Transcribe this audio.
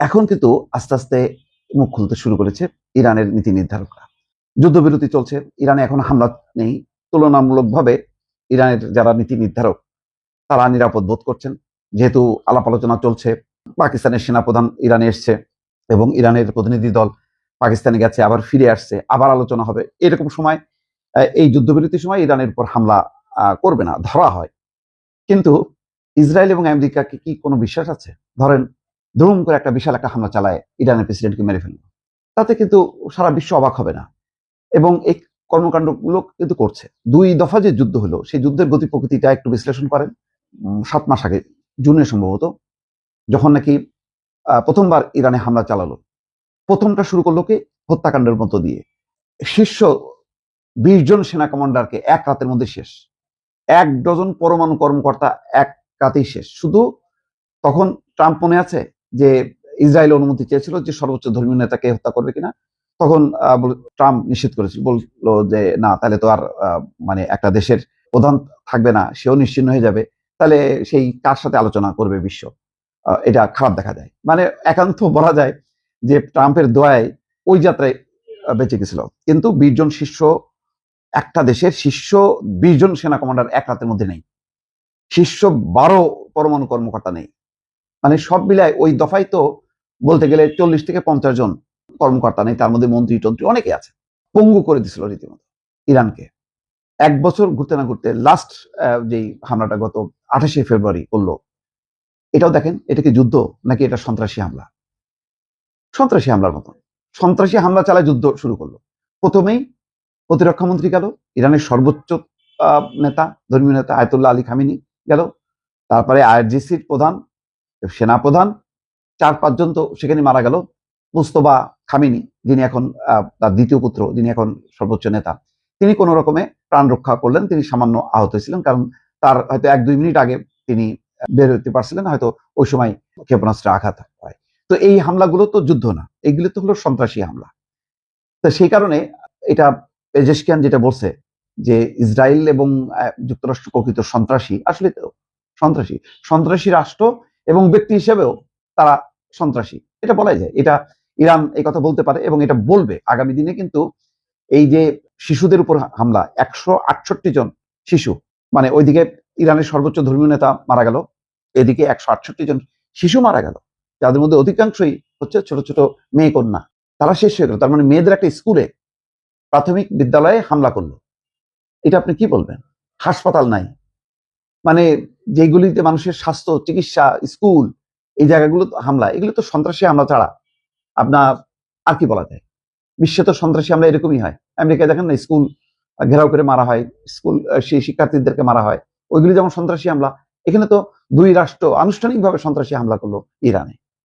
এখন কিন্তু আস্তে আস্তে মুখ খুলতে শুরু করেছে ইরানের নীতি নির্ধারকরা। যুদ্ধবিরতি চলছে, ইরানে এখন হামলা নেই। তুলনামূলকভাবে ইরানের যারা নীতি নির্ধারক তারা নিরাপদ বোধ করছেন, যেহেতু আলাপ আলোচনা চলছে। পাকিস্তানের সেনাপ্রধান ইরানে এসছে এবং ইরানের প্রতিনিধি দল পাকিস্তানে গেছে, আবার ফিরে আসছে, আবার আলোচনা হবে। এরকম সময় এই যুদ্ধবিরতির সময় ইরানের উপর হামলা করবে না, ধরা হয়। কিন্তু ইসরায়েল এবং আমেরিকাকে কি কোনো বিশ্বাস আছে? ধরেন ধুম করে একটা বিশাল একটা হামলা চালায়, ইরানের প্রেসিডেন্টকে মেরে ফেললো, তাতে কিন্তু সারা বিশ্ব অবাক হবে না। এবং এই কর্মকাণ্ডগুলো কিন্তু করছে। 2 দফা যে যুদ্ধ হলো, সেই যুদ্ধের গতি প্রকৃতিটা একটু বিশ্লেষণ করেন। 7 মাস আগে, জুনে সম্ভবত, যখন নাকি প্রথমবার ইরানে হামলা চালালো, প্রথমটা শুরু করলো কি হত্যাকাণ্ডের মতো দিয়ে। শীর্ষ 20 জন সেনা কমান্ডারকে এক রাতের মধ্যে শেষ। 1 ডজন পরমাণু কর্মকর্তা এক রাতেই শেষ। শুধু তখন ট্রাম্প মনে আছে যে ইসরায়েল অনুমতি চেয়েছিল যে সর্বোচ্চ ধর্মীয় নেতাকে হত্যা করবে কিনা, তখন ট্রাম্প নিষেধ করেছিল, বললো যে না, তাহলে তো আর মানে একটা দেশের প্রধান থাকবে না, সেও নিশ্চিহ্ন হয়ে যাবে, তাহলে সেই কার সাথে আলোচনা করবে বিশ্ব? এটা খারাপ দেখা যায়। মানে একান্ত বলা যায় যে ট্রাম্পের দোয়ায় ওই যাত্রায় বেঁচে গেছিল। কিন্তু 20 জন শীর্ষ, একটা দেশের শীর্ষ 20 জন সেনা কমান্ডার এক রাতের মধ্যে নেই, শীর্ষ 12 পরমাণু কর্মকর্তা নেই। মানে সব মিলায় ওই দফায় তো বলতে গেলে 40 থেকে 50 জন কর্মকর্তা নেই, তার মধ্যে মন্ত্রী টন্ত্রী অনেকে আছে। পঙ্গু করে দিছিল রীতিমতো ইরানকে। 1 বছর ঘুরতে না ঘুরতে লাস্ট যেই হামলাটা গত 28শে ফেব্রুয়ারি করলো, এটাও দেখেন, এটা কি যুদ্ধ নাকি এটা সন্ত্রাসী হামলা? সন্ত্রাসী হামলার মতন সন্ত্রাসী হামলা চালায় যুদ্ধ শুরু করলো। প্রথমেই প্রতিরক্ষা মন্ত্রী গেল, ইরানের সর্বোচ্চ নেতা, ধর্মীয় নেতা আয়াতুল্লাহ আলী খামেনি গেল, তারপরে আইআরজিসির প্রধান, সেনাপ্রধান, 4-5 জন তো সেখানে মারা গেল। মুস্তফা খামেনি, যিনি এখন তার দ্বিতীয় পুত্র, যিনি এখন সর্বোচ্চ নেতা, তিনি কোনো রকমে প্রাণ রক্ষা করলেন। তিনি সামান্য আহত হয়েছিলেন, কারণ তার হয়তো 1-2 মিনিট আগে তিনি বের হতে পারছিলেন, হয়তো ওই সময় ক্ষেপণাস্ত্রে আঘাত হয়। তো এই হামলাগুলো তো যুদ্ধ না, এগুলো তো হলো সন্ত্রাসী হামলা। তো সেই কারণে এটা পেজেশকিয়ান যেটা বলছে যে ইসরায়েল এবং যুক্তরাষ্ট্র প্রকৃত সন্ত্রাসী, আসলে তো সন্ত্রাসী সন্ত্রাসী রাষ্ট্র এবং ব্যক্তি হিসেবেও তারা সন্ত্রাসী, এটা বলাই যায়। এটা ইরান এই কথা বলতে পারে এবং এটা বলবে আগামী দিনে। কিন্তু এই যে শিশুদের উপর হামলা, 168 জন শিশু, মানে ওইদিকে ইরানের সর্বোচ্চ ধর্মীয় নেতা মারা গেল, এদিকে 168 জন শিশু মারা গেল, যাদের মধ্যে অধিকাংশই হচ্ছে ছোট ছোট মেয়ে কন্যা। তারা শেষ হয়ে গেল। তার মানে মেয়েদের একটা স্কুলে, প্রাথমিক বিদ্যালয়ে হামলা করলো। এটা আপনি কি বলবেন? হাসপাতাল নাই, মানে যেগুলিতে মানুষের স্বাস্থ্য চিকিৎসা, স্কুল, এই জায়গাগুলো হামলা, এগুলো তো সন্ত্রাসী হামলা ছাড়া আপনার আর কি বলা যায়? বিশ্বে তো সন্ত্রাসী হামলা এরকমই হয়। আমেরিকায় দেখেন না, স্কুল ঘেরাও করে মারা হয়, স্কুল সেই শিক্ষার্থীদেরকে মারা হয়, ওইগুলি যেমন সন্ত্রাসী হামলা। এখানে তো 2 রাষ্ট্র আনুষ্ঠানিকভাবে সন্ত্রাসী হামলা করলো ইরানে।